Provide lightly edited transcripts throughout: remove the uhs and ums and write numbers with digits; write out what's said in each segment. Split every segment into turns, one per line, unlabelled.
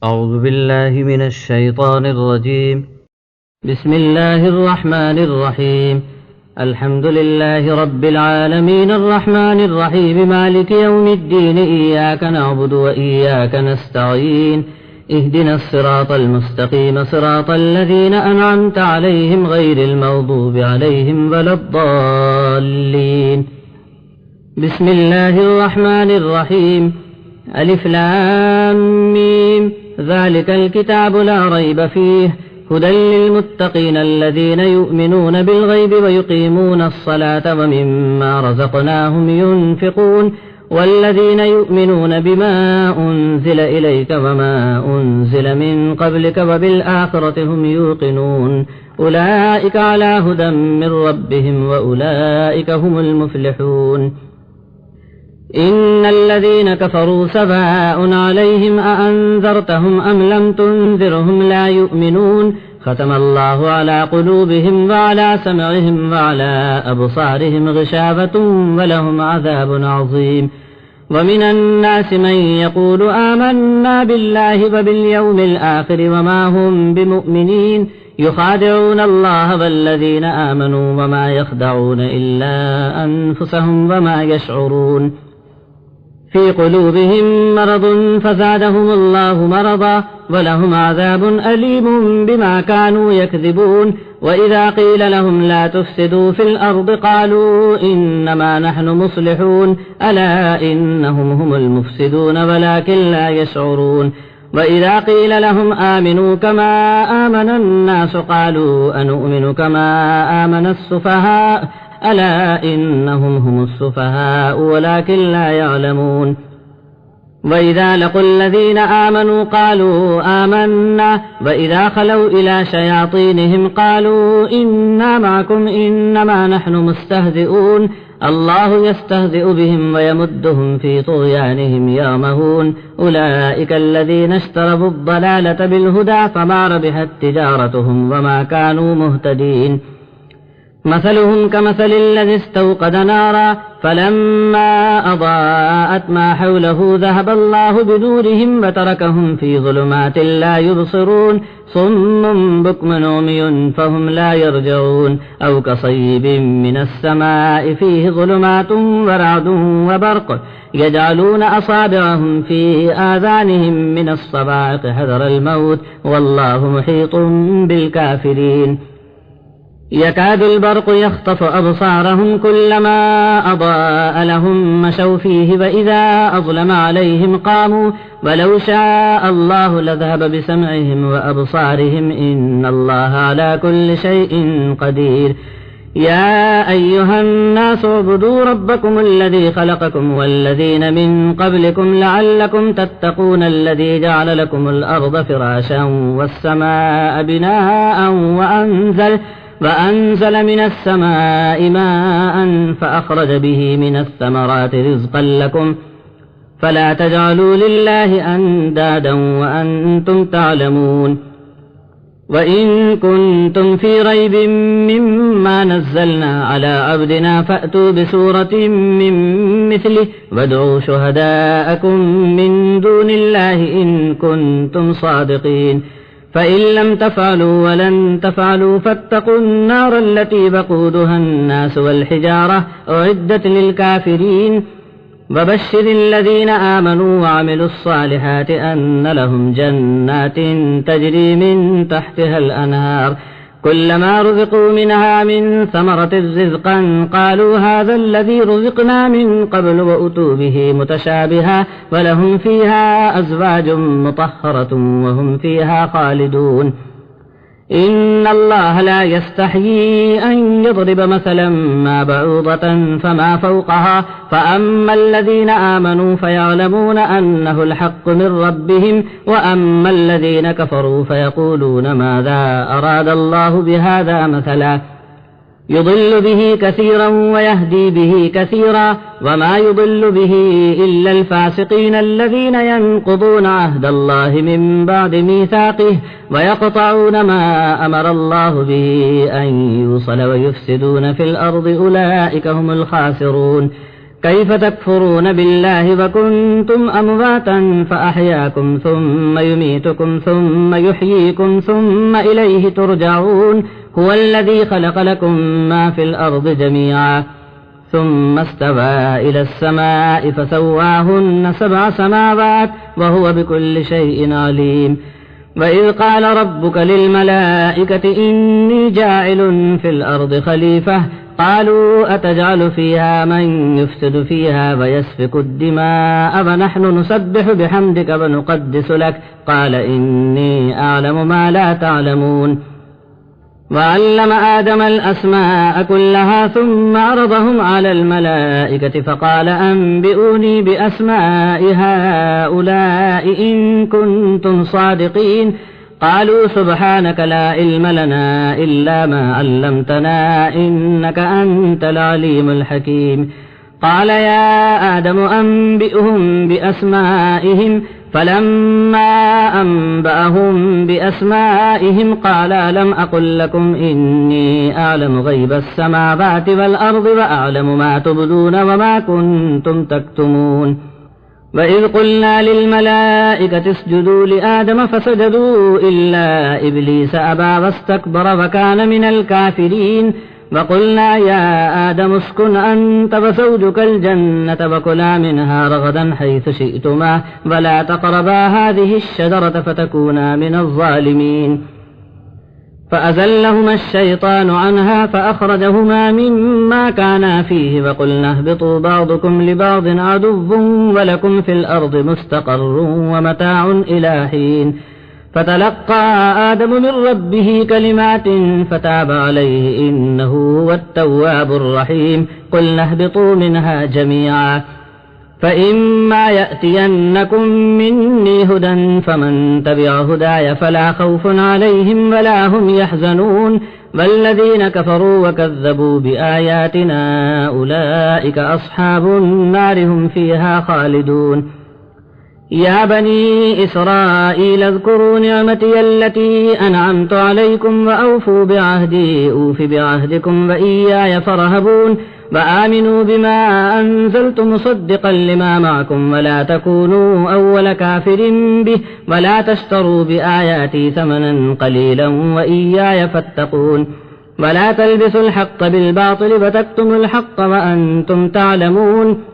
أعوذ بالله من الشيطان الرجيم. بسم الله الرحمن الرحيم. الحمد لله رب العالمين الرحمن الرحيم مالك يوم الدين إياك نعبد وإياك نستعين اهدنا الصراط المستقيم صراط الذين أنعمت عليهم غير المغضوب عليهم ولا الضالين. بسم الله الرحمن الرحيم. ألف لام ميم ذلك الكتاب لا ريب فيه هدى للمتقين الذين يؤمنون بالغيب ويقيمون الصلاة ومما رزقناهم ينفقون والذين يؤمنون بما أنزل إليك وما أنزل من قبلك وبالآخرة هم يوقنون أولئك على هدى من ربهم وأولئك هم المفلحون. إن الذين كفروا سواء عليهم أأنذرتهم أم لم تنذرهم لا يؤمنون ختم الله على قلوبهم وعلى سمعهم وعلى أبصارهم غشاوة ولهم عذاب عظيم. ومن الناس من يقول آمنا بالله وباليوم الآخر وما هم بمؤمنين يخادعون الله والذين آمنوا وما يخدعون إلا أنفسهم وما يشعرون. في قلوبهم مرض فزادهم الله مرضا ولهم عذاب أليم بما كانوا يكذبون. وإذا قيل لهم لا تفسدوا في الأرض قالوا إنما نحن مصلحون ألا إنهم هم المفسدون ولكن لا يشعرون. وإذا قيل لهم آمنوا كما آمن الناس قالوا أنؤمن كما آمن السفهاء ألا إنهم هم السفهاء ولكن لا يعلمون. وإذا لقوا الذين آمنوا قالوا آمنا وإذا خلوا إلى شياطينهم قالوا إنا معكم إنما نحن مستهزئون الله يستهزئ بهم ويمدهم في طغيانهم يعمهون. أولئك الذين اشتروا الضلالة بالهدى فما ربحت تجارتهم وما كانوا مهتدين. مثلهم كمثل الذي استوقد نارا فلما أضاءت ما حوله ذهب الله بنورهم وتركهم في ظلمات لا يبصرون صم بكم عمي فهم لا يرجعون. أو كصيب من السماء فيه ظلمات ورعد وبرق يجعلون أصابعهم في آذانهم من الصواعق حذر الموت والله محيط بالكافرين. يكاد البرق يخطف أبصارهم كلما أضاء لهم مشوا فيه وإذا أظلم عليهم قاموا ولو شاء الله لذهب بسمعهم وأبصارهم إن الله على كل شيء قدير. يا أيها الناس اعبدوا ربكم الذي خلقكم والذين من قبلكم لعلكم تتقون الذي جعل لكم الأرض فراشا والسماء بناء وأنزل من السماء ماء فأخرج به من الثمرات رزقا لكم فلا تجعلوا لله أندادا وأنتم تعلمون. وإن كنتم في ريب مما نزلنا على عبدنا فأتوا بسورة من مثله وادعوا شهداءكم من دون الله إن كنتم صادقين. فإن لم تفعلوا ولن تفعلوا فاتقوا النار التي وقودها الناس والحجارة أعدت للكافرين. وبشر الذين آمنوا وعملوا الصالحات أن لهم جنات تجري من تحتها الأنهار كلما رزقوا منها من ثمرة رزقا قالوا هذا الذي رزقنا من قبل وأتوا به متشابها ولهم فيها أزواج مطهرة وهم فيها خالدون. إن الله لا يستحيي أن يضرب مثلا ما بعوضة فما فوقها فأما الذين آمنوا فيعلمون أنه الحق من ربهم وأما الذين كفروا فيقولون ماذا أراد الله بهذا مثلا يضل به كثيرا ويهدي به كثيرا وما يضل به إلا الفاسقين الذين ينقضون عهد الله من بعد ميثاقه ويقطعون ما أمر الله به أن يوصل ويفسدون في الأرض أولئك هم الخاسرون. كيف تكفرون بالله وكنتم أمواتا فأحياكم ثم يميتكم ثم يحييكم ثم إليه ترجعون هو الذي خلق لكم ما في الأرض جميعا ثم استوى إلى السماء فسواهن 7 سماوات وهو بكل شيء عليم وإذ قال ربك للملائكة إني جاعل في الأرض خليفة قالوا أتجعل فيها من يفسد فيها ويسفك الدماء ونحن نسبح بحمدك ونقدس لك قال إني أعلم ما لا تعلمون وعلم آدم الأسماء كلها ثم عرضهم على الملائكة فقال أنبئوني بأسماء هؤلاء إن كنتم صادقين قالوا سبحانك لا علم لنا إلا ما علمتنا إنك أنت العليم الحكيم قال يا آدم أنبئهم بأسمائهم فلما أنبأهم بأسمائهم قال ألم أقل لكم إني أعلم غيب السماوات والأرض وأعلم ما تبدون وما كنتم تكتمون وإذ قلنا للملائكة اسجدوا لآدم فسجدوا إلا إبليس أبى واستكبر وكان من الكافرين وقلنا يا آدم اسكن أنت وزوجك الجنة وكلا منها رغدا حيث شئتما ولا تقربا هذه الشجرة فتكونا من الظالمين فأزلهما الشيطان عنها فأخرجهما مما كانا فيه وقلنا اهبطوا بعضكم لبعض عدو ولكم في الأرض مستقر ومتاع إلى حين فتلقى آدم من ربه كلمات فتاب عليه إنه هو التواب الرحيم قلنا اهبطوا منها جميعا فإما يأتينكم مني هدى فمن تبع هداي فلا خوف عليهم ولا هم يحزنون والذين كفروا وكذبوا بآياتنا أولئك أصحاب النار هم فيها خالدون يا بني إسرائيل اذكروا نعمتي التي أنعمت عليكم وأوفوا بعهدي أوف بعهدكم وإياي فارهبون وآمنوا بما أنزلت مصدقا لما معكم ولا تكونوا أول كافر به ولا تشتروا بآياتي ثمنا قليلا وإياي فاتقون ولا تلبسوا الحق بالباطل وتكتموا الحق وأنتم تعلمون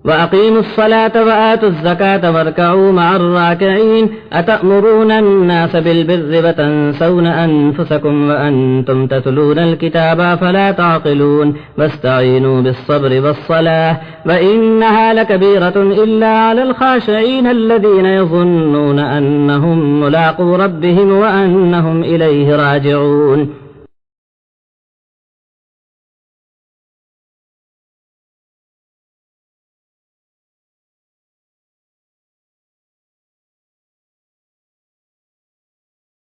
وأقيموا الصلاة وآتوا الزكاة واركعوا مع الراكعين أتأمرون الناس بالبر وتنسون أنفسكم وأنتم تتلون الكتاب فلا تعقلون واستعينوا بالصبر والصلاة وإنها لكبيرة إلا على الخاشعين الذين يظنون أنهم ملاقو ربهم وأنهم إليه راجعون